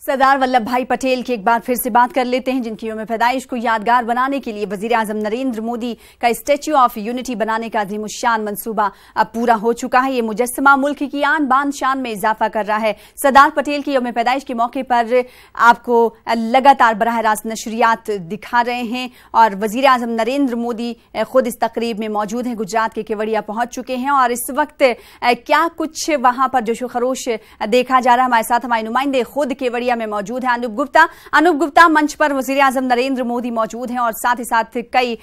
सरदार वल्लभ भाई पटेल की एक बार फिर से बात कर लेते हैं, जिनकी यौम पैदाइश को यादगार बनाने के लिए वजीर आजम नरेंद्र मोदी का स्टैच्यू ऑफ यूनिटी बनाने का अज़ीमुश्शान मंसूबा अब पूरा हो चुका है। ये मुजस्समा मुल्क की आन बान शान में इजाफा कर रहा है। सरदार पटेल की यौम पैदाइश के मौके पर आपको लगातार बराह रास्त नशरियात दिखा रहे हैं और वजीर आजम नरेंद्र मोदी खुद इस तकरीब में मौजूद हैं। गुजरात के केवड़िया पहुंच चुके हैं और इस वक्त क्या कुछ वहां पर जोशो खरोश देखा जा रहा है। हमारे साथ हमारे नुमाइंदे खुद केवड़िया में मौजूद है अनूप गुप्ता मंच पर वजीर आजम नरेंद्र मोदी मौजूद हैं और साथ ही साथ कई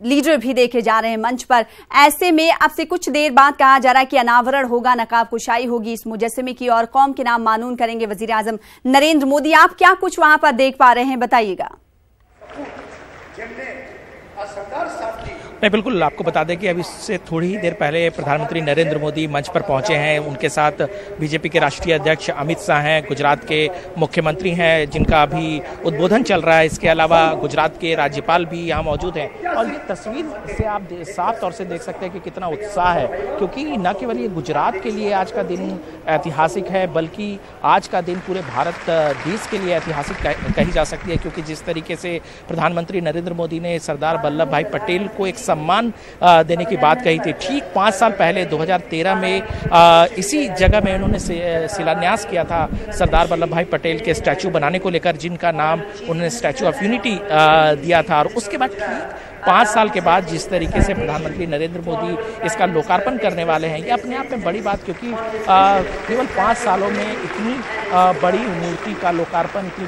लीडर भी देखे जा रहे हैं मंच पर। ऐसे में अब से कुछ देर बाद कहा जा रहा है कि अनावरण होगा, नकाब कुशाई होगी इस मुजस्समे की और कौम के नाम मानून करेंगे वजीर आजम नरेंद्र मोदी। आप क्या कुछ वहां पर देख पा रहे हैं, बताइएगा। नहीं, बिल्कुल आपको बता दें कि अभी इससे थोड़ी ही देर पहले प्रधानमंत्री नरेंद्र मोदी मंच पर पहुंचे हैं। उनके साथ बीजेपी के राष्ट्रीय अध्यक्ष अमित शाह हैं, गुजरात के मुख्यमंत्री हैं जिनका अभी उद्बोधन चल रहा है। इसके अलावा गुजरात के राज्यपाल भी यहाँ मौजूद हैं और ये तस्वीर से आप साफ तौर से देख सकते हैं कि कितना उत्साह है, क्योंकि न केवल ये गुजरात के लिए आज का दिन ऐतिहासिक है बल्कि आज का दिन पूरे भारत देश के लिए ऐतिहासिक कही जा सकती है, क्योंकि जिस तरीके से प्रधानमंत्री नरेंद्र मोदी ने सरदार वल्लभ भाई पटेल को एक सम्मान देने की बात कही थी। ठीक 5 साल पहले 2013 में इसी जगह में उन्होंने शिलान्यास किया था सरदार वल्लभ भाई पटेल के स्टैचू बनाने को लेकर, जिनका नाम उन्होंने स्टैचू ऑफ यूनिटी दिया था। और उसके बाद ठीक 5 साल के बाद जिस तरीके से प्रधानमंत्री नरेंद्र मोदी इसका लोकार्पण करने वाले हैं, ये अपने आप में बड़ी बात, क्योंकि केवल 5 सालों में इतनी बड़ी मूर्ति का लोकार्पण, इतनी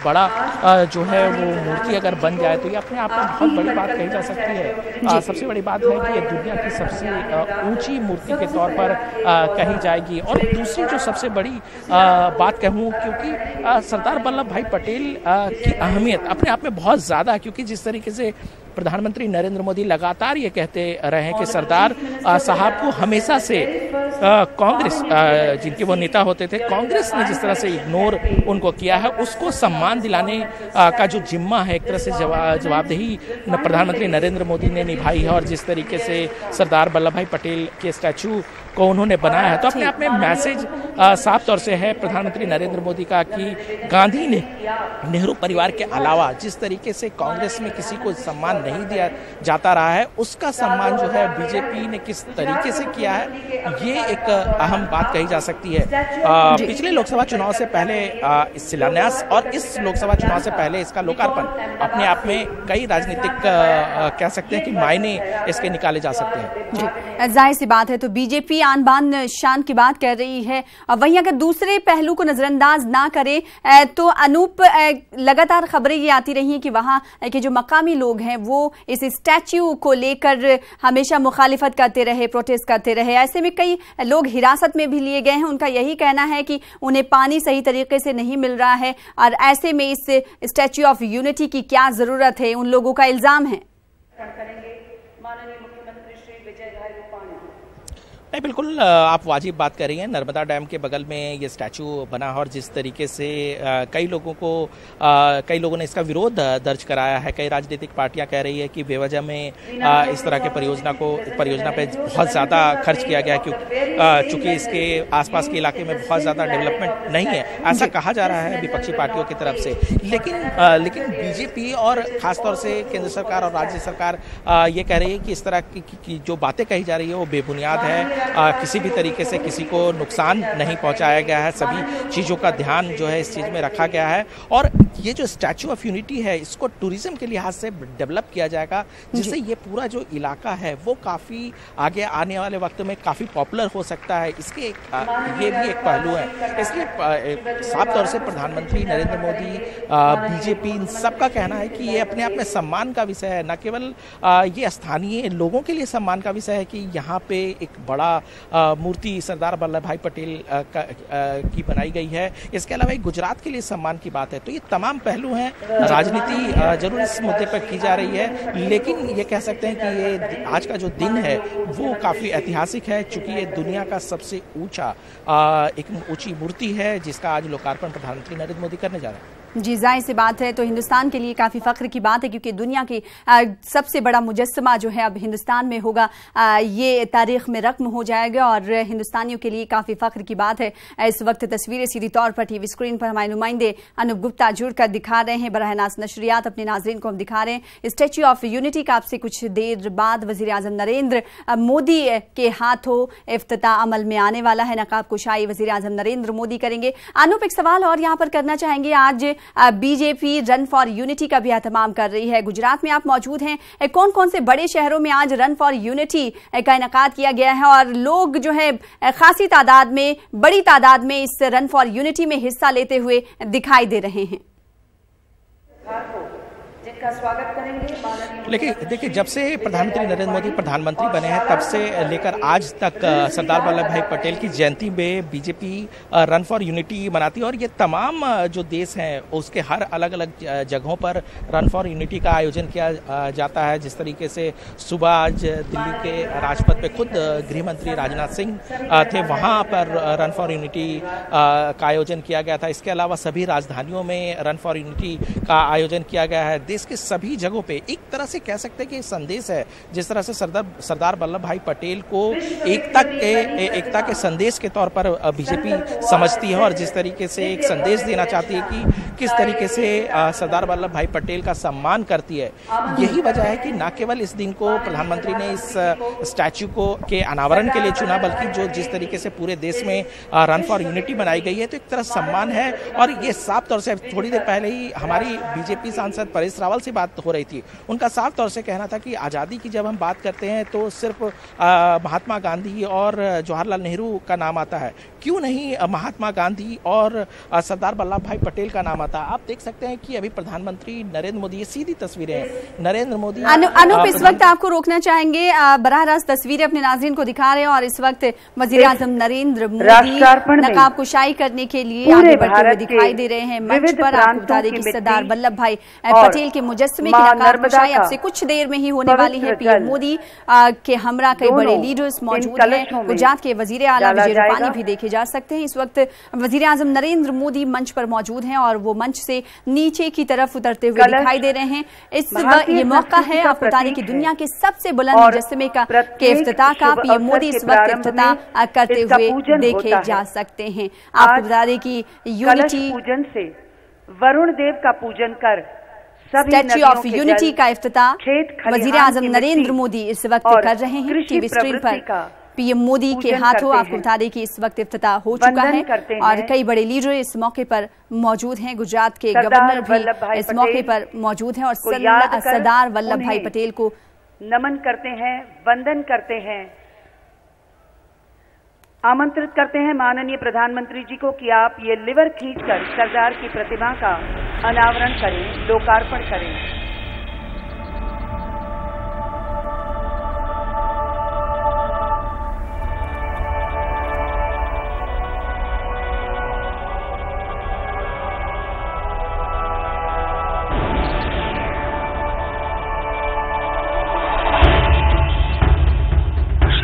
बड़ा जो है वो मूर्ति अगर बन जाए तो ये अपने आप में बहुत बड़ी बात कही जा सकती है। सबसे बड़ी बात है कि ये दुनिया की सबसे ऊंची मूर्ति के तौर पर कही जाएगी। और दूसरी जो सबसे बड़ी बात कहूँ, क्योंकि सरदार वल्लभ भाई पटेल की अहमियत अपने आप में बहुत ज़्यादा है, क्योंकि जिस तरीके से प्रधानमंत्री नरेंद्र मोदी लगातार ये कहते रहे हैं कि सरदार साहब को हमेशा से कांग्रेस, जिनके वो नेता होते थे, कांग्रेस ने जिस तरह से इग्नोर उनको किया है, उसको सम्मान दिलाने का जो जिम्मा है, एक तरह से जवाबदेही प्रधानमंत्री नरेंद्र मोदी ने निभाई है। और जिस तरीके से सरदार वल्लभ भाई पटेल के स्टैचू को उन्होंने बनाया है, तो अपने आप में मैसेज साफ तौर से है प्रधानमंत्री नरेंद्र मोदी का कि गांधी ने नेहरू परिवार के अलावा जिस तरीके से कांग्रेस में किसी को सम्मान नहीं दिया जाता रहा है, उसका सम्मान जो है बीजेपी ने किस तरीके से किया है, ये एक अहम बात कही जा सकती है। पिछले लोकसभा चुनाव से पहले इस शिलान्यास और इस लोकसभा चुनाव से पहले इसका लोकार्पण अपने आप में कई राजनीतिक कह सकते हैं कि मायने इसके निकाले जा सकते हैं। जाहिर सी बात है, तो बीजेपी आन बान शान की बात कर रही है। वहीं अगर दूसरे पहलू को नजरअंदाज ना करे तो अनूप, लगातार खबरें ये आती रही हैं कि वहां के जो मकामी लोग हैं वो इस स्टैच्यू को लेकर हमेशा मुखालिफत करते रहे, प्रोटेस्ट करते रहे। ऐसे में कई लोग हिरासत में भी लिए गए हैं। उनका यही कहना है कि उन्हें पानी सही तरीके से नहीं मिल रहा है और ऐसे में इस स्टैच्यू ऑफ यूनिटी की क्या जरूरत है, उन लोगों का इल्जाम है। नहीं, बिल्कुल आप वाजिब बात कर रही हैं। नर्मदा डैम के बगल में ये स्टैचू बना है और जिस तरीके से कई लोगों ने इसका विरोध दर्ज कराया है। कई राजनीतिक पार्टियां कह रही है कि बेवजह में इस तरह के परियोजना पे बहुत ज़्यादा खर्च किया गया है, चूँकि इसके आसपास के इलाके में बहुत ज़्यादा डेवलपमेंट नहीं है, ऐसा कहा जा रहा है विपक्षी पार्टियों की तरफ से। लेकिन बीजेपी और ख़ासतौर से केंद्र सरकार और राज्य सरकार ये कह रही है कि इस तरह की जो बातें कही जा रही है वो बेबुनियाद है। किसी भी तरीके से किसी को नुकसान नहीं पहुंचाया गया है, सभी चीज़ों का ध्यान जो है इस चीज़ में रखा गया है। और ये जो स्टैचू ऑफ यूनिटी है, इसको टूरिज्म के लिहाज से डेवलप किया जाएगा, जिससे ये पूरा जो इलाका है वो काफ़ी आगे आने वाले वक्त में काफ़ी पॉपुलर हो सकता है। इसके ये भी एक पहलू है। इसलिए साफ तौर से प्रधानमंत्री नरेंद्र मोदी, बीजेपी, इन सबका कहना है कि ये अपने आप में सम्मान का विषय है, न केवल ये स्थानीय लोगों के लिए सम्मान का विषय है कि यहाँ पे एक बड़ा मूर्ति सरदार वल्लभ भाई पटेल की बनाई गई है। इसके अलावा एक गुजरात के लिए सम्मान की बात है। तो ये तमाम पहलू हैं। राजनीति जरूर इस मुद्दे पर की जा रही है, लेकिन ये कह सकते हैं कि ये आज का जो दिन है वो काफ़ी ऐतिहासिक है, चूँकि ये दुनिया का सबसे ऊंचा एक ऊंची मूर्ति है जिसका आज लोकार्पण प्रधानमंत्री नरेंद्र मोदी करने जा रहे हैं। जी, जाहिर सी बात है, तो हिंदुस्तान के लिए काफी फख्र की बात है क्योंकि दुनिया की सबसे बड़ा मुजस्समा जो है अब हिंदुस्तान में होगा, ये तारीख में रकम हो जाएगा और हिंदुस्तानियों के लिए काफी फख्र की बात है। इस वक्त तस्वीरें सीधी तौर पर टीवी स्क्रीन पर हमारे नुमाइंदे अनूप गुप्ता जुड़कर दिखा रहे हैं, बराह रास्त नशरियात अपने नाजरीन को हम दिखा रहे हैं। स्टैच्यू ऑफ यूनिटी का आपसे कुछ देर बाद वजीर आजम नरेंद्र मोदी के हाथों इफ्तिताह अमल में आने वाला है। नकाब कुशाई वजीर आजम नरेंद्र मोदी करेंगे। अनूप, एक सवाल और यहाँ पर करना चाहेंगे, आज बीजेपी रन फॉर यूनिटी का भी एहतमाम कर रही है। गुजरात में आप मौजूद हैं, कौन कौन से बड़े शहरों में आज रन फॉर यूनिटी का इनेकाद किया गया है और लोग जो है खासी तादाद में, बड़ी तादाद में इस रन फॉर यूनिटी में हिस्सा लेते हुए दिखाई दे रहे हैं? जिनका स्वागत करेंगे। लेकिन देखिए, जब से प्रधानमंत्री नरेंद्र मोदी प्रधानमंत्री बने हैं तब से लेकर आज तक सरदार वल्लभ भाई पटेल की जयंती में बीजेपी रन फॉर यूनिटी मनाती है और ये तमाम जो देश हैं उसके हर अलग अलग जगहों पर रन फॉर यूनिटी का आयोजन किया जाता है। जिस तरीके से सुबह आज दिल्ली के राजपथ पे खुद गृह मंत्री राजनाथ सिंह थे, वहाँ पर रन फॉर यूनिटी का आयोजन किया गया था। इसके अलावा सभी राजधानियों में रन फॉर यूनिटी का आयोजन किया गया है। देश के सभी जगहों पे एक तरह से कह सकते हैं कि संदेश है, जिस तरह से सरदार वल्लभ भाई पटेल को एकता के संदेश के तौर पर बीजेपी समझती है और जिस तरीके से एक संदेश देना चाहती है कि किस तरीके से सरदार वल्लभ भाई पटेल का सम्मान करती है। यही वजह है कि न केवल इस दिन को प्रधानमंत्री ने इस स्टैच्यू को के अनावरण के लिए चुना, बल्कि जो जिस तरीके से पूरे देश में रन फॉर यूनिटी बनाई गई है तो एक तरह सम्मान है। और ये साफ तौर से थोड़ी देर पहले ही हमारी बीजेपी सांसद परेश रावल से बात हो रही थी, उनका साफ तौर से कहना था कि आज़ादी की जब हम बात करते हैं तो सिर्फ महात्मा गांधी और जवाहरलाल नेहरू का नाम आता है, क्यों नहीं महात्मा गांधी और सरदार वल्लभ भाई पटेल का नाम आता है। आप देख सकते हैं कि अभी प्रधानमंत्री नरेंद्र मोदी, ये सीधी तस्वीरें हैं नरेंद्र मोदी। अनूप, इस वक्त आपको रोकना चाहेंगे, बराह रास्त तस्वीरें अपने नाज़रीन को दिखा रहे हैं और इस वक्त वज़ीर आज़म नरेंद्र मोदी नकाब कुशाई करने के लिए आगे बढ़ते हुए दिखाई दे रहे हैं। मंच पर आपको बता दें कि सरदार वल्लभ भाई पटेल के मुजस्समे की नकाब कुशाई अब से कुछ देर में ही होने वाली है। पीएम मोदी के हमरा कई बड़े लीडर्स मौजूद हैं। गुजरात के वजीर आला विजय रूपानी भी देखे जा सकते हैं। इस वक्त वजीर आजम नरेंद्र मोदी मंच पर मौजूद हैं और वो मंच से नीचे की तरफ उतरते हुए दिखाई दे रहे हैं। ये मौका है आपको बता दें कि दुनिया के सबसे बुलंद मुजस्समे के इफ्तिताह का पीएम मोदी इस वक्त इफ्तिताह करते हुए देखे जा सकते हैं। आपको बता दें कि यूनिटी पूजन से वरुण देव का पूजन कर स्टैच्यू ऑफ यूनिटी का इफ्तिताह वजीर आजम नरेंद्र मोदी इस वक्त कर रहे हैं। टीवी स्क्रीन पर पीएम मोदी के हाथों आपको बता दें कि इस वक्त इफ्तिताह हो चुका है और कई बड़े लीडर इस मौके पर मौजूद हैं। गुजरात के गवर्नर भी इस मौके पर मौजूद हैं और सरदार वल्लभ भाई पटेल को नमन करते हैं, वंदन करते हैं, आमंत्रित करते हैं माननीय प्रधानमंत्री जी को कि आप ये लिवर खींचकर सरदार की प्रतिमा का अनावरण करें, लोकार्पण करें।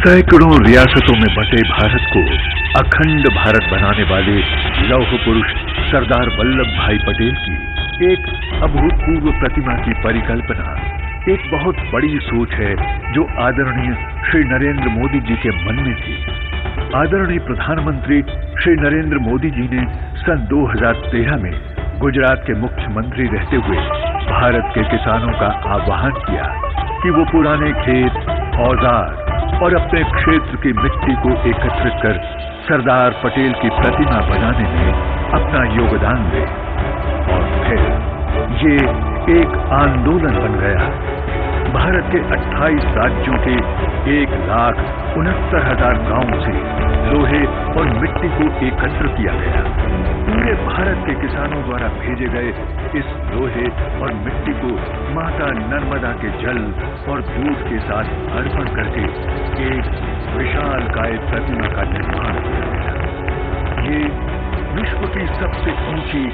सैकड़ों रियासतों में बंटे भारत को अखंड भारत बनाने वाले लौह पुरुष सरदार वल्लभ भाई पटेल की एक अभूतपूर्व प्रतिमा की परिकल्पना एक बहुत बड़ी सोच है जो आदरणीय श्री नरेंद्र मोदी जी के मन में थी। आदरणीय प्रधानमंत्री श्री नरेंद्र मोदी जी ने सन 2013 में गुजरात के मुख्यमंत्री रहते हुए भारत के किसानों का आह्वान किया कि वो पुराने खेत, औजार और अपने क्षेत्र की मिट्टी को एकत्रित कर सरदार पटेल की प्रतिमा बनाने में अपना योगदान दें। और फिर ये एक आंदोलन बन गया। भारत के 28 राज्यों के 1,69,000 गांवों से लोहे और मिट्टी को एकत्र किया गया। पूरे भारत के किसानों द्वारा भेजे गए इस लोहे और मिट्टी को माता नर्मदा के जल और दूध के साथ अर्पण करके एक विशालकाय प्रतिमा का निर्माण किया गया। ये विश्व की सबसे ऊंची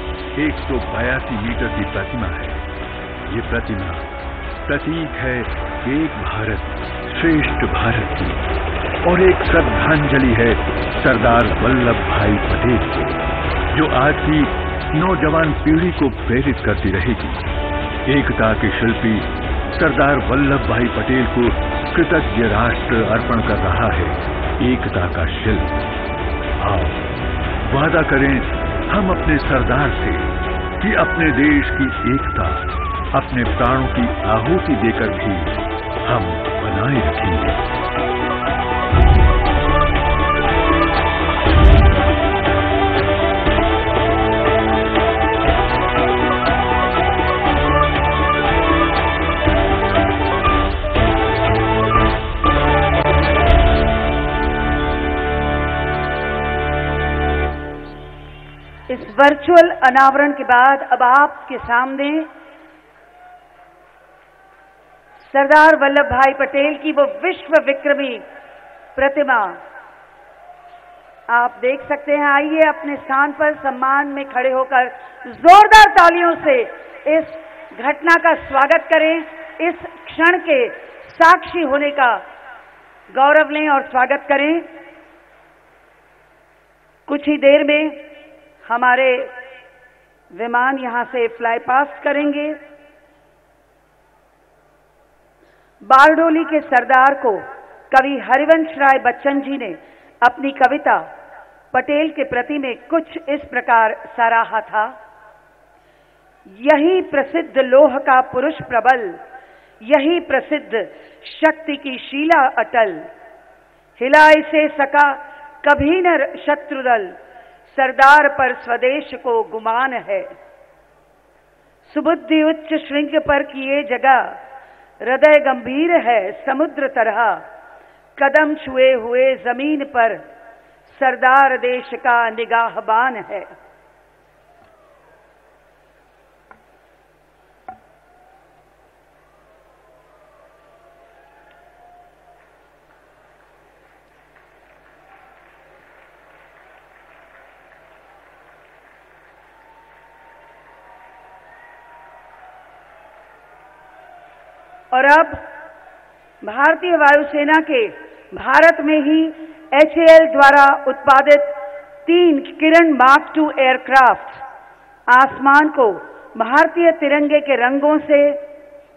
182 मीटर की प्रतिमा है। ये प्रतिमा प्रतीक है एक भारत श्रेष्ठ भारत की और एक श्रद्धांजलि है सरदार वल्लभ भाई पटेल को, जो आज की नौजवान पीढ़ी को प्रेरित करती रहेगी। एकता के शिल्पी सरदार वल्लभ भाई पटेल को कृतज्ञ राष्ट्र अर्पण कर रहा है एकता का शिल्प। आओ वादा करें हम अपने सरदार से कि अपने देश की एकता अपने प्राणों की आहुति देकर भी हम बनाए रखेंगे। इस वर्चुअल अनावरण के बाद अब आपके सामने सरदार वल्लभ भाई पटेल की वो विश्व विक्रमी प्रतिमा आप देख सकते हैं। आइए अपने स्थान पर सम्मान में खड़े होकर जोरदार तालियों से इस घटना का स्वागत करें। इस क्षण के साक्षी होने का गौरव लें और स्वागत करें। कुछ ही देर में हमारे विमान यहां से फ्लाई पास्ट करेंगे। बारडोली के सरदार को कवि हरिवंश राय बच्चन जी ने अपनी कविता पटेल के प्रति में कुछ इस प्रकार सराहा था। यही प्रसिद्ध लोह का पुरुष प्रबल, यही प्रसिद्ध शक्ति की शीला अटल, हिला इसे सका कभी न शत्रुदल, सरदार पर स्वदेश को गुमान है। सुबुद्धि उच्च श्रृंग पर किए जगह, हृदय गंभीर है समुद्र तरह, कदम छुए हुए जमीन पर सरदार देश का निगाहबान है। और अब भारतीय वायुसेना के भारत में ही HAL द्वारा उत्पादित 3 किरण मार्क II एयरक्राफ्ट आसमान को भारतीय तिरंगे के रंगों से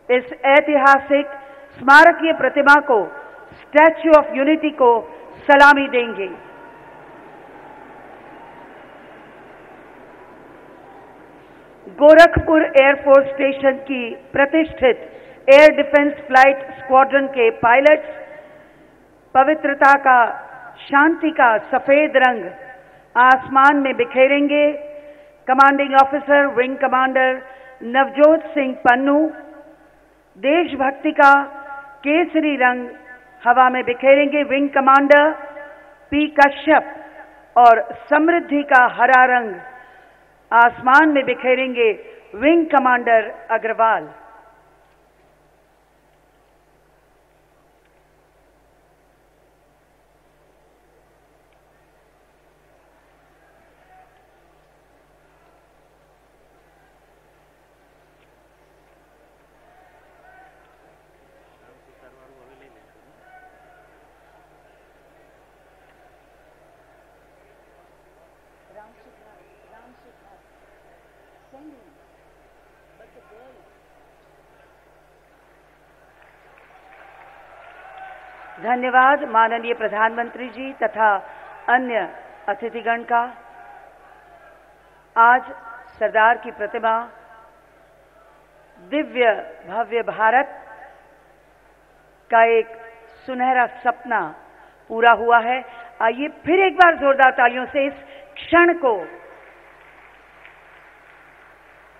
इस ऐतिहासिक स्मारकीय प्रतिमा को, स्टैच्यू ऑफ यूनिटी को सलामी देंगे। गोरखपुर एयरफोर्स स्टेशन की प्रतिष्ठित एयर डिफेंस फ्लाइट स्क्वाड्रन के पायलट्स पवित्रता का, शांति का सफेद रंग आसमान में बिखेरेंगे। Commanding officer wing commander Navjot Singh Pannu देशभक्ति का केसरी रंग हवा में बिखेरेंगे। विंग कमांडर P कश्यप और समृद्धि का हरा रंग आसमान में बिखेरेंगे विंग कमांडर अग्रवाल। धन्यवाद माननीय प्रधानमंत्री जी तथा अन्य अतिथिगण का। आज सरदार की प्रतिमा दिव्य भव्य भारत का एक सुनहरा सपना पूरा हुआ है। आइए फिर एक बार जोरदार तालियों से इस क्षण को,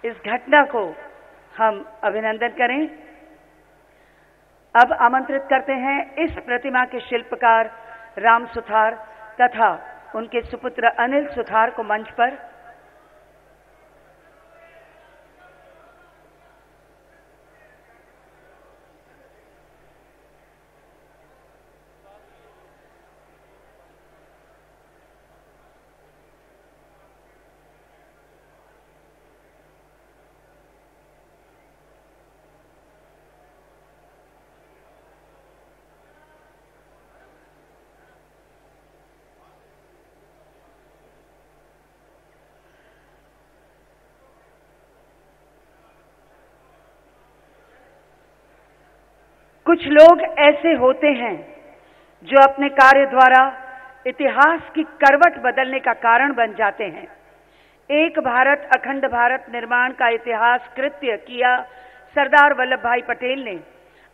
इस घटना को हम अभिनंदन करें। अब आमंत्रित करते हैं इस प्रतिमा के शिल्पकार राम सुथार तथा उनके सुपुत्र अनिल सुथार को मंच पर। कुछ लोग ऐसे होते हैं जो अपने कार्य द्वारा इतिहास की करवट बदलने का कारण बन जाते हैं। एक भारत अखंड भारत निर्माण का इतिहास कृत्य किया सरदार वल्लभ भाई पटेल ने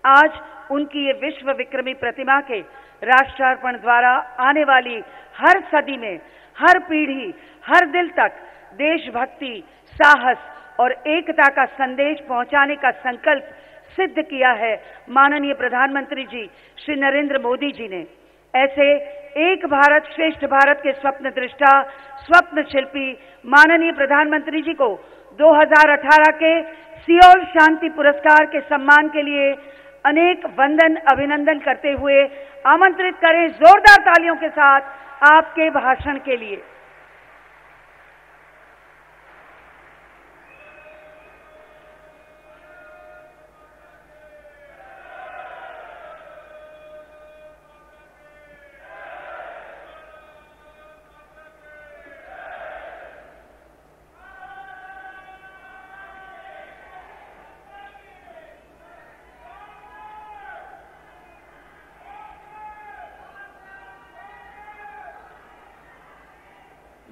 आज उनकी ये विश्व विक्रमी प्रतिमा के राष्ट्रार्पण द्वारा आने वाली हर सदी में, हर पीढ़ी, हर दिल तक देशभक्ति, साहस और एकता का संदेश पहुंचाने का संकल्प सिद्ध किया है माननीय प्रधानमंत्री जी श्री नरेंद्र मोदी जी ने। ऐसे एक भारत श्रेष्ठ भारत के स्वप्न दृष्टा, स्वप्न शिल्पी माननीय प्रधानमंत्री जी को 2018 के सियोल शांति पुरस्कार के सम्मान के लिए अनेक वंदन अभिनंदन करते हुए आमंत्रित करें जोरदार तालियों के साथ आपके भाषण के लिए।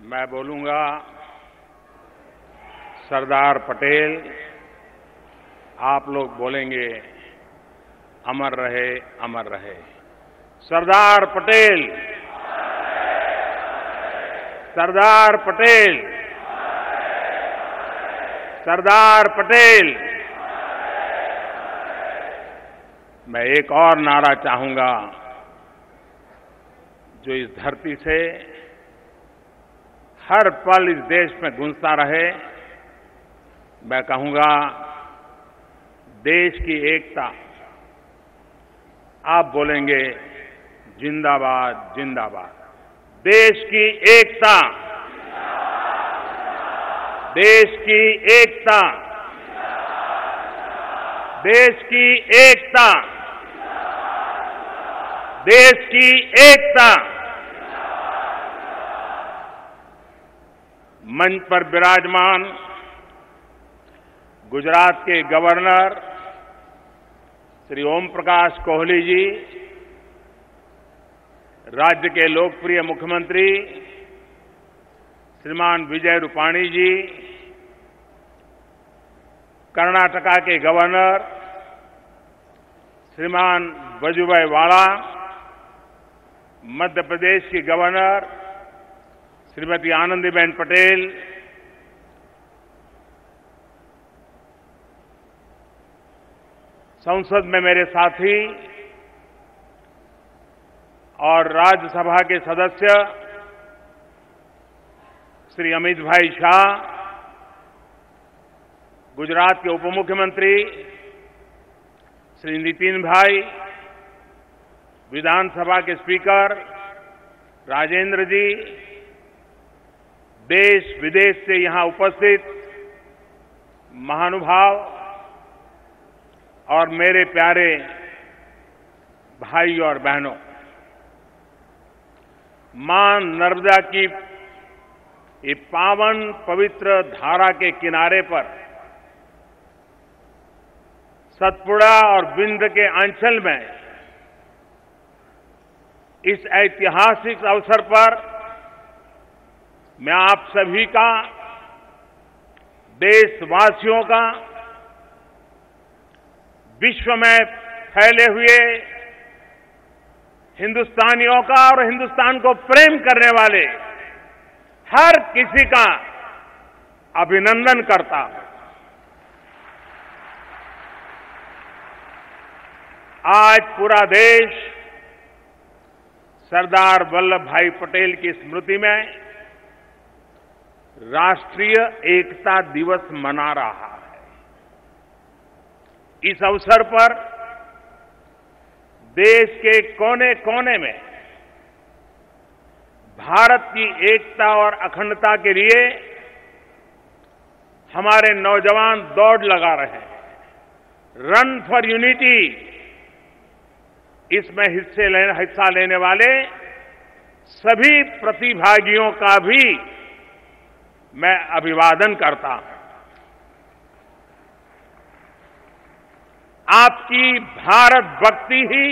मैं बोलूंगा सरदार पटेल, आप लोग बोलेंगे अमर रहे, अमर रहे। सरदार पटेल, सरदार पटेल, सरदार पटेल। मैं एक और नारा चाहूंगा जो इस धरती से हर पल इस देश में गूंजता रहे। मैं कहूंगा देश की एकता। आप बोलेंगे जिंदाबाद, जिंदाबाद। देश की एकता, देश की एकता, देश की एकता, देश की एकता। मंच पर विराजमान गुजरात के गवर्नर श्री ओम प्रकाश कोहली जी, राज्य के लोकप्रिय मुख्यमंत्री श्रीमान विजय रूपाणी जी, कर्नाटका के गवर्नर श्रीमान वजुभाई वाला, मध्य प्रदेश की गवर्नर श्रीमती आनंदीबेन पटेल, संसद में मेरे साथी और राज्यसभा के सदस्य श्री अमित भाई शाह, गुजरात के उप मुख्यमंत्री श्री नितिन भाई, विधानसभा के स्पीकर राजेंद्र जी, देश विदेश से यहां उपस्थित महानुभाव और मेरे प्यारे भाई और बहनों, मां नर्मदा की ये पावन पवित्र धारा के किनारे पर सतपुड़ा और बिंद के अंचल में इस ऐतिहासिक अवसर पर मैं आप सभी का, देशवासियों का, विश्व में फैले हुए हिंदुस्तानियों का और हिंदुस्तान को प्रेम करने वाले हर किसी का अभिनंदन करता हूं। आज पूरा देश सरदार वल्लभ भाई पटेल की स्मृति में राष्ट्रीय एकता दिवस मना रहा है। इस अवसर पर देश के कोने कोने में भारत की एकता और अखंडता के लिए हमारे नौजवान दौड़ लगा रहे हैं। रन फॉर यूनिटी, इसमें हिस्सा लेने वाले सभी प्रतिभागियों का भी मैं अभिवादन करता हूं। आपकी भारत भक्ति ही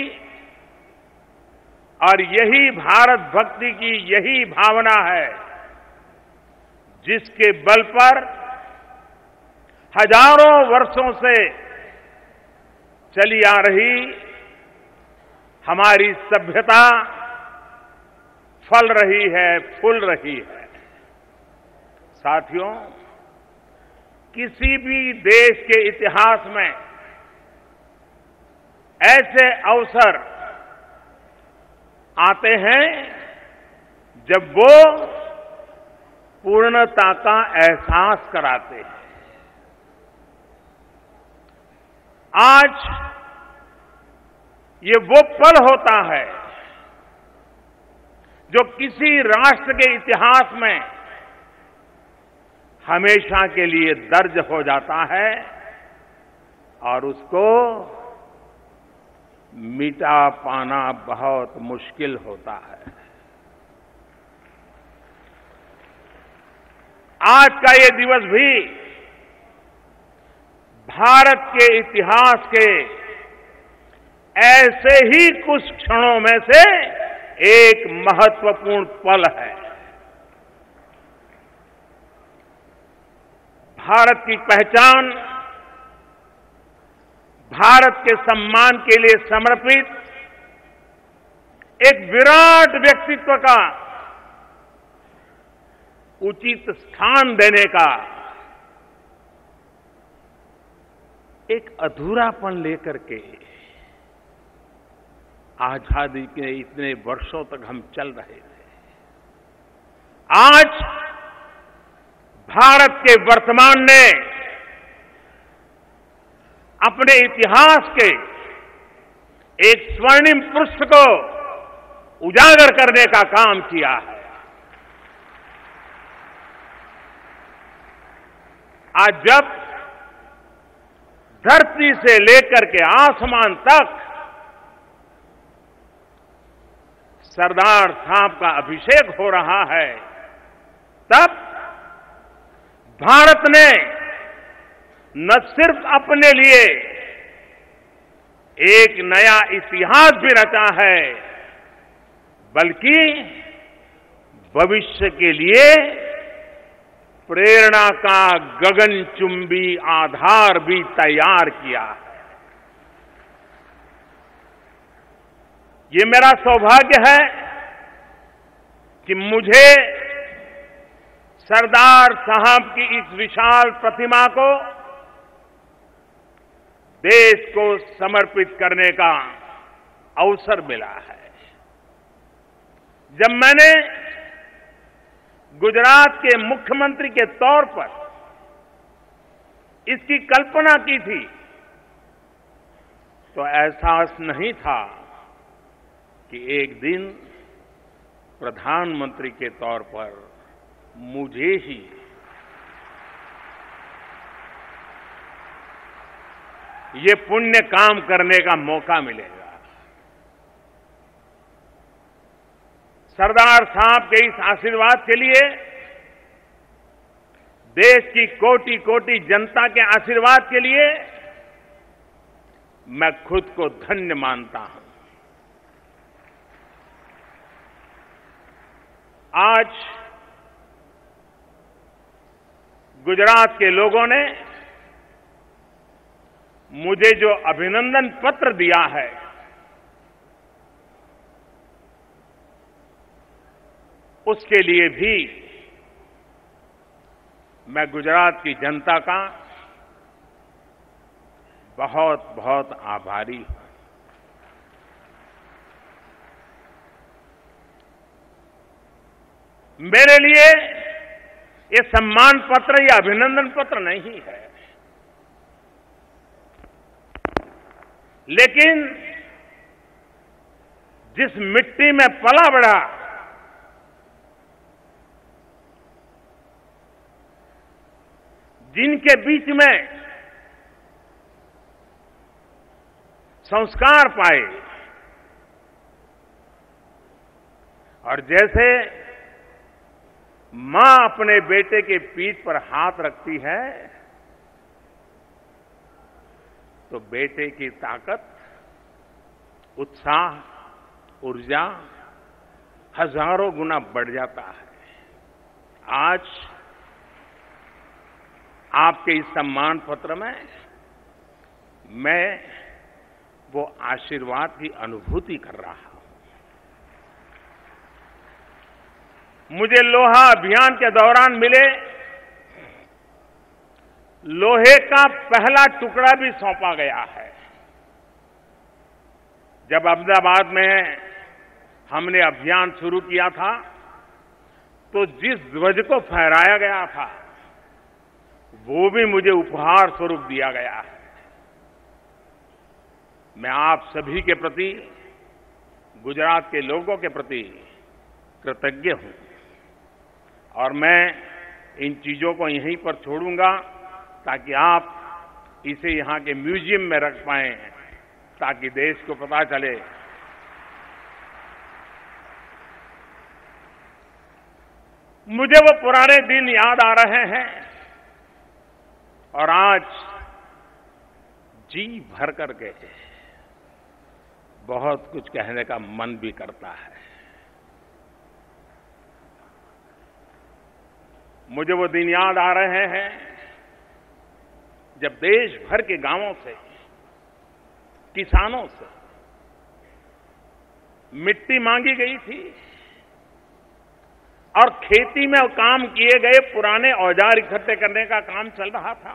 और यही भारत भक्ति की यही भावना है जिसके बल पर हजारों वर्षों से चली आ रही हमारी सभ्यता फल रही है, फूल रही है। साथियों, किसी भी देश के इतिहास में ऐसे अवसर आते हैं जब वो पूर्णता का एहसास कराते हैं। आज ये वो पल होता है जो किसी राष्ट्र के इतिहास में हमेशा के लिए दर्ज हो जाता है और उसको मिटा पाना बहुत मुश्किल होता है। आज का ये दिवस भी भारत के इतिहास के ऐसे ही कुछ क्षणों में से एक महत्वपूर्ण पल है। भारत की पहचान, भारत के सम्मान के लिए समर्पित एक विराट व्यक्तित्व का उचित स्थान देने का एक अधूरापन लेकर के आजादी के इतने वर्षों तक हम चल रहे थे। आज भारत के वर्तमान ने अपने इतिहास के एक स्वर्णिम पृष्ठ को उजागर करने का काम किया है। आज जब धरती से लेकर के आसमान तक सरदार साहब का अभिषेक हो रहा है, तब भारत ने न सिर्फ अपने लिए एक नया इतिहास भी रचा है, बल्कि भविष्य के लिए प्रेरणा का गगनचुंबी आधार भी तैयार किया है। ये मेरा सौभाग्य है कि मुझे सरदार साहब की इस विशाल प्रतिमा को देश को समर्पित करने का अवसर मिला है। जब मैंने गुजरात के मुख्यमंत्री के तौर पर इसकी कल्पना की थी तो एहसास नहीं था कि एक दिन प्रधानमंत्री के तौर पर मुझे ही ये पुण्य काम करने का मौका मिलेगा। सरदार साहब के इस आशीर्वाद के लिए, देश की कोटि कोटि जनता के आशीर्वाद के लिए मैं खुद को धन्य मानता हूं। आज गुजरात के लोगों ने मुझे जो अभिनंदन पत्र दिया है, उसके लिए भी मैं गुजरात की जनता का बहुत बहुत आभारी हूं। मेरे लिए ये सम्मान पत्र या अभिनंदन पत्र नहीं है, लेकिन जिस मिट्टी में पला बढ़ा, जिनके बीच में संस्कार पाए, और जैसे मां अपने बेटे के पीठ पर हाथ रखती है, तो बेटे की ताकत, उत्साह, ऊर्जा हजारों गुना बढ़ जाता है। आज आपके इस सम्मान पत्र में मैं वो आशीर्वाद की अनुभूति कर रहा हूं। मुझे लोहा अभियान के दौरान मिले लोहे का पहला टुकड़ा भी सौंपा गया है। जब अहमदाबाद में हमने अभियान शुरू किया था तो जिस ध्वज को फहराया गया था वो भी मुझे उपहार स्वरूप दिया गया है। मैं आप सभी के प्रति, गुजरात के लोगों के प्रति कृतज्ञ हूं और मैं इन चीजों को यहीं पर छोड़ूंगा ताकि आप इसे यहां के म्यूजियम में रख पाएं, ताकि देश को पता चले मुझे वो पुराने दिन याद आ रहे हैं और आज जी भर करके बहुत कुछ कहने का मन भी करता है। मुझे वो दिन याद आ रहे हैं जब देश भर के गांवों से, किसानों से मिट्टी मांगी गई थी और खेती में काम किए गए पुराने औजार इकट्ठे करने का काम चल रहा था।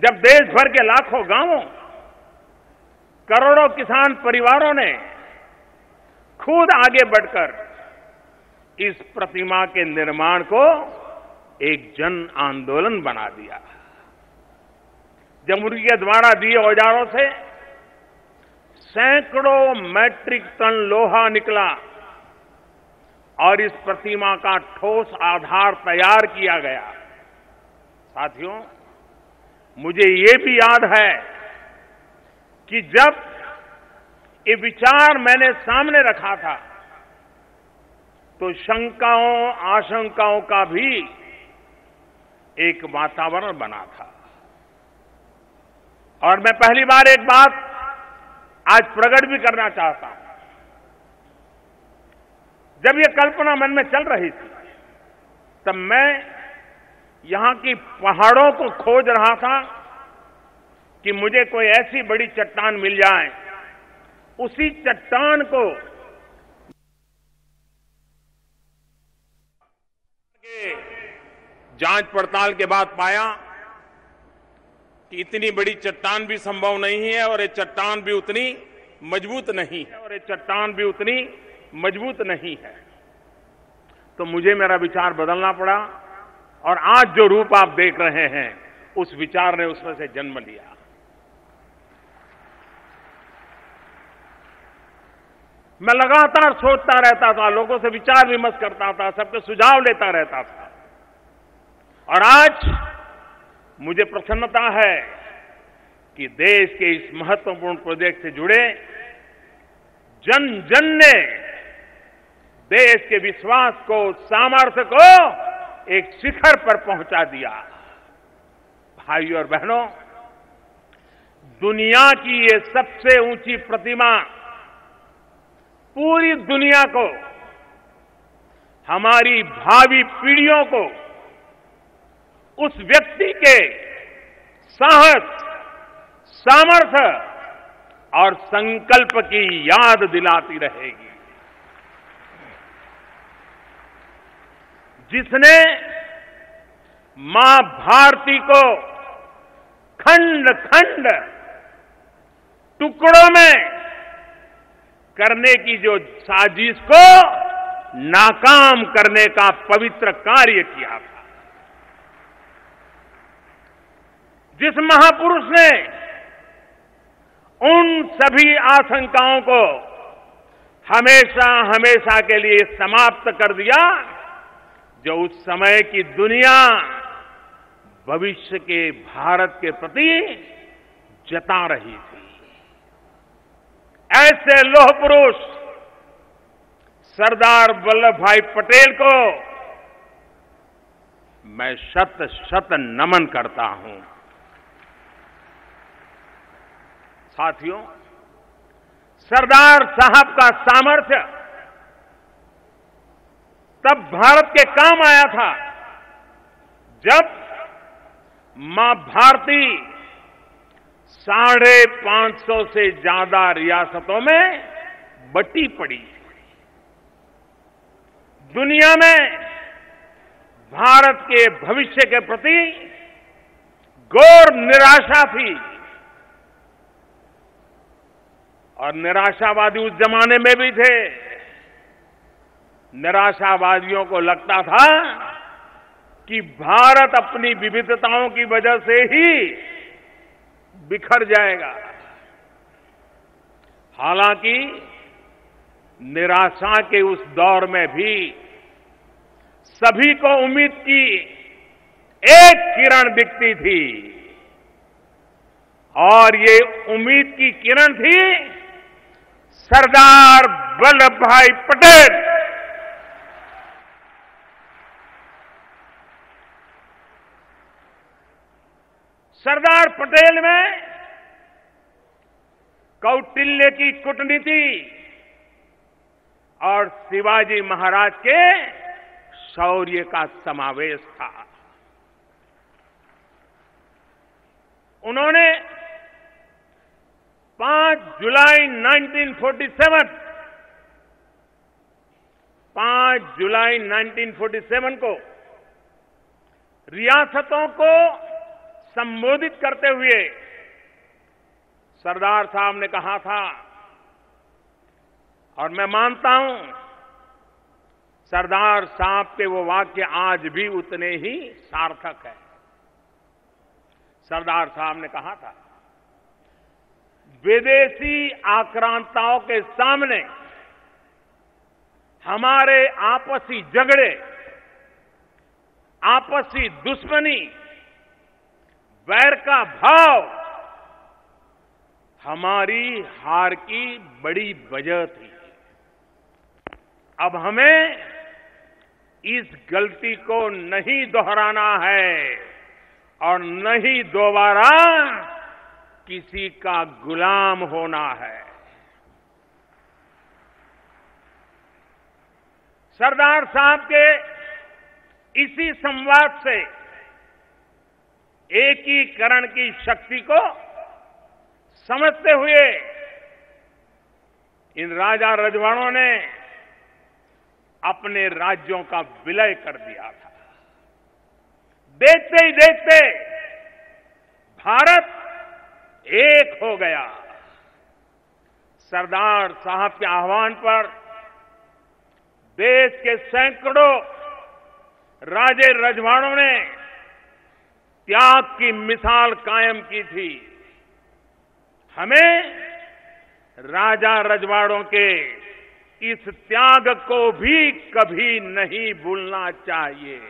जब देश भर के लाखों गांवों, करोड़ों किसान परिवारों ने खुद आगे बढ़कर इस प्रतिमा के निर्माण को एक जन आंदोलन बना दिया। जमहूरियत के द्वारा दिए औजारों से सैकड़ों मैट्रिक टन लोहा निकला और इस प्रतिमा का ठोस आधार तैयार किया गया। साथियों, मुझे ये भी याद है कि जब ये विचार मैंने सामने रखा था तो शंकाओं, आशंकाओं का भी एक वातावरण बना था और मैं पहली बार एक बात आज प्रकट भी करना चाहता हूं। जब ये कल्पना मन में चल रही थी तब मैं यहां की पहाड़ों को खोज रहा था कि मुझे कोई ऐसी बड़ी चट्टान मिल जाए, उसी चट्टान को जांच पड़ताल के बाद पाया कि इतनी बड़ी चट्टान भी संभव नहीं है और ये चट्टान भी उतनी मजबूत नहीं है तो मुझे मेरा विचार बदलना पड़ा और आज जो रूप आप देख रहे हैं उस विचार ने उसमें से जन्म लिया। मैं लगातार सोचता रहता था, लोगों से विचार विमर्श करता था, सबके सुझाव लेता रहता था और आज मुझे प्रसन्नता है कि देश के इस महत्वपूर्ण प्रोजेक्ट से जुड़े जन जन ने देश के विश्वास को, सामर्थ्य को एक शिखर पर पहुंचा दिया। भाइयों और बहनों, दुनिया की ये सबसे ऊंची प्रतिमा पूरी दुनिया को, हमारी भावी पीढ़ियों को उस व्यक्ति के साहस, सामर्थ्य और संकल्प की याद दिलाती रहेगी, जिसने मां भारती को खंड खंड टुकड़ों में करने की जो साजिश को नाकाम करने का पवित्र कार्य किया था, जिस महापुरुष ने उन सभी आशंकाओं को हमेशा हमेशा के लिए समाप्त कर दिया जो उस समय की दुनिया भविष्य के भारत के प्रति जता रही थी। ऐसे लौह पुरुष सरदार वल्लभ भाई पटेल को मैं शत शत नमन करता हूं। साथियों, सरदार साहब का सामर्थ्य तब भारत के काम आया था जब मां भारती 550 से ज्यादा रियासतों में बटी पड़ी। दुनिया में भारत के भविष्य के प्रति घोर निराशा थी और निराशावादी उस जमाने में भी थे। निराशावादियों को लगता था कि भारत अपनी विविधताओं की वजह से ही बिखर जाएगा। हालांकि निराशा के उस दौर में भी सभी को उम्मीद की एक किरण दिखती थी और ये उम्मीद की किरण थी सरदार वल्लभ भाई पटेल। सरदार पटेल में कौटिल्य की कूटनीति और शिवाजी महाराज के शौर्य का समावेश था। उन्होंने 5 जुलाई 1947 को रियासतों को संबोधित करते हुए सरदार साहब ने कहा था, और मैं मानता हूं सरदार साहब के वो वाक्य आज भी उतने ही सार्थक है। सरदार साहब ने कहा था, विदेशी आक्रांताओं के सामने हमारे आपसी झगड़े, आपसी दुश्मनी, वैर का भाव हमारी हार की बड़ी वजह थी। अब हमें इस गलती को नहीं दोहराना है और नहीं दोबारा किसी का गुलाम होना है। सरदार साहब के इसी संवाद से एकीकरण की शक्ति को समझते हुए इन राजा रजवाड़ों ने अपने राज्यों का विलय कर दिया था। देखते ही देखते भारत एक हो गया। सरदार साहब के आह्वान पर देश के सैकड़ों राजे रजवाड़ों ने त्याग की मिसाल कायम की थी। हमें राजा रजवाड़ों के इस त्याग को भी कभी नहीं भूलना चाहिए।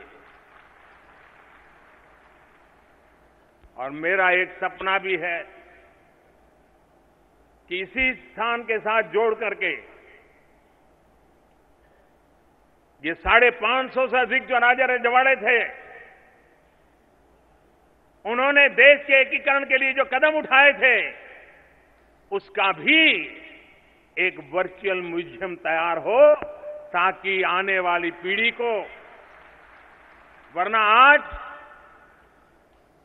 और मेरा एक सपना भी है कि इसी स्थान के साथ जोड़ करके ये 550 से अधिक जो राजा रजवाड़े थे, उन्होंने देश के एकीकरण के लिए जो कदम उठाए थे, उसका भी एक वर्चुअल म्यूजियम तैयार हो ताकि आने वाली पीढ़ी को, वरना आज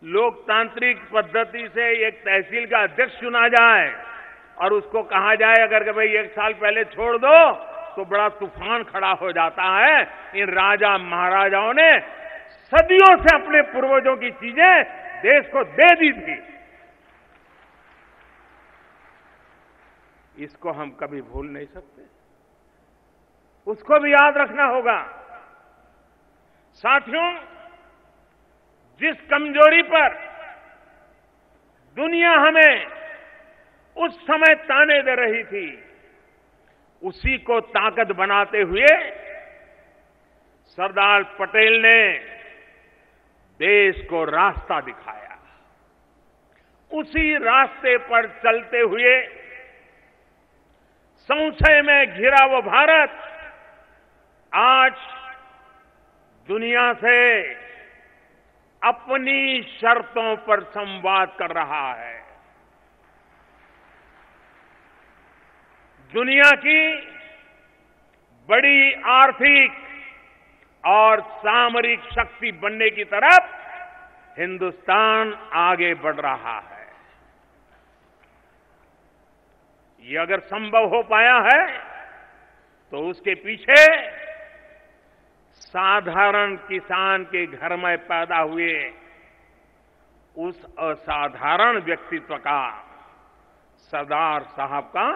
लोकतांत्रिक पद्धति से एक तहसील का अध्यक्ष चुना जाए और उसको कहा जाए अगर कि भाई 1 साल पहले छोड़ दो तो बड़ा तूफान खड़ा हो जाता है। इन राजा महाराजाओं ने सदियों से अपने पूर्वजों की चीजें देश को दे दी थी। इसको हम कभी भूल नहीं सकते, उसको भी याद रखना होगा। साथियों, जिस कमजोरी पर दुनिया हमें उस समय ताने दे रही थी, उसी को ताकत बनाते हुए सरदार पटेल ने देश को रास्ता दिखाया। उसी रास्ते पर चलते हुए संशय में घिरा वो भारत आज दुनिया से अपनी शर्तों पर संवाद कर रहा है। दुनिया की बड़ी आर्थिक और सामरिक शक्ति बनने की तरफ हिंदुस्तान आगे बढ़ रहा है। ये अगर संभव हो पाया है तो उसके पीछे साधारण किसान के घर में पैदा हुए उस असाधारण व्यक्तित्व का, सरदार साहब का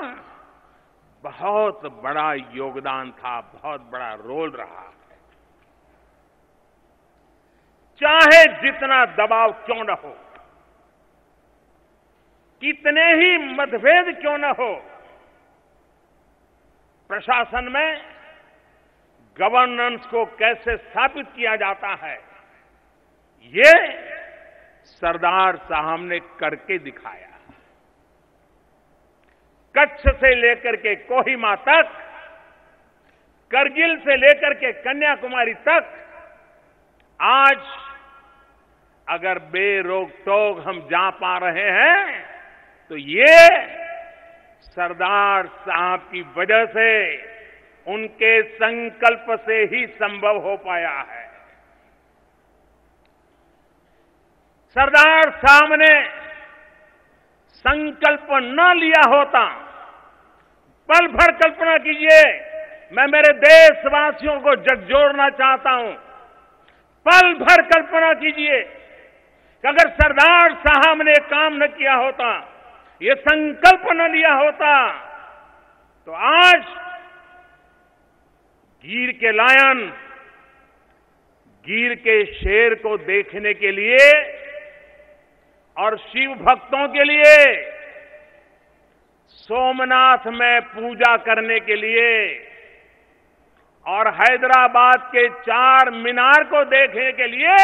बहुत बड़ा योगदान था, बहुत बड़ा रोल रहा है। चाहे जितना दबाव क्यों न हो, कितने ही मतभेद क्यों न हो, प्रशासन में गवर्नेंस को कैसे स्थापित किया जाता है, ये सरदार साहब ने करके दिखाया। कच्छ से लेकर के कोहिमा तक, करगिल से लेकर के कन्याकुमारी तक, आज अगर बेरोक टोक हम जा पा रहे हैं तो ये सरदार साहब की वजह से, उनके संकल्प से ही संभव हो पाया है। सरदार साहब ने संकल्प न लिया होता, पल भर कल्पना कीजिए, मैं मेरे देशवासियों को झकझोरना चाहता हूं, पल भर कल्पना कीजिए कि अगर सरदार साहब ने काम न किया होता, ये संकल्प न लिया होता, तो आज गिर के लायन, गिर के शेर को देखने के लिए और शिव भक्तों के लिए सोमनाथ में पूजा करने के लिए और हैदराबाद के चार मीनार को देखने के लिए